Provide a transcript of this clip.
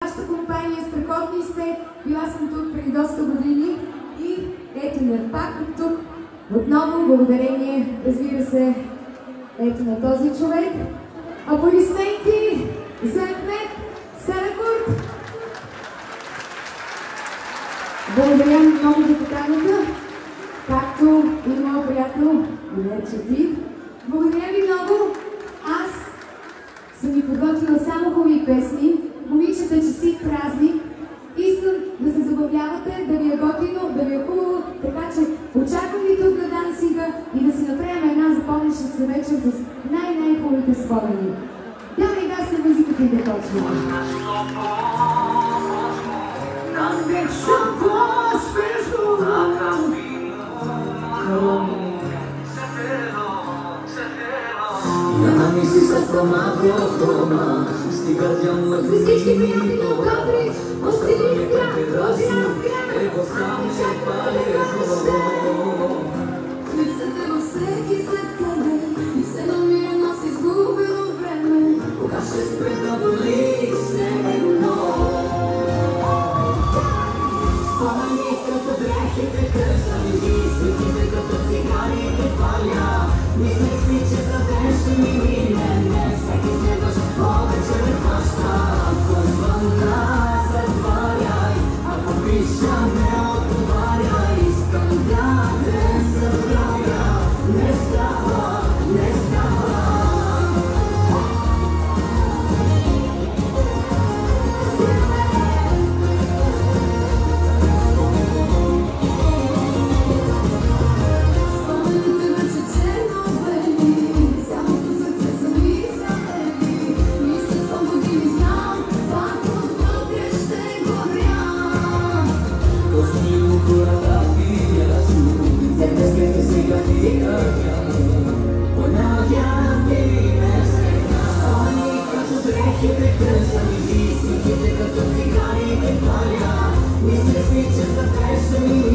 вашата компания, страхотни сте. Била съм тук преди доста години и ето ме пак от тук. Отново благодарение, разбира се, ето на този човек. Аплодисменти за Ахмед Селекурт. Благодаря много за поканата, както и моят приятел Милен Чети. Благодаря ви много. Аз съм ви подготвила само хубави песни. Момичета, честит празник. Искам да се забавлявате, да ви е готино, да ви е хубаво, така че очаквам ви тук на Дансинга и да си направим една запомняща се вечер с най-хубавите спомени. Давай газ на музиката и да почнем. Нямам и си с по-малко хрома, стига дямо от всички приятели от Добрич, от Силистра, от Разград, ами чак по-лево. Лицата във всеки след тебе и все намира нас изгубено време. Кога ще спре да боли все едно. Спомени като дрехите кръсани, светите като цигарите паля. Мислех си, че за ден ще ми мине, всеки следващ повече ме хваща. Ако звънна, затваряй, ако пиша, не отговаряй. Искам да те забравя, не става, не става. Мисля си, че за те ще ми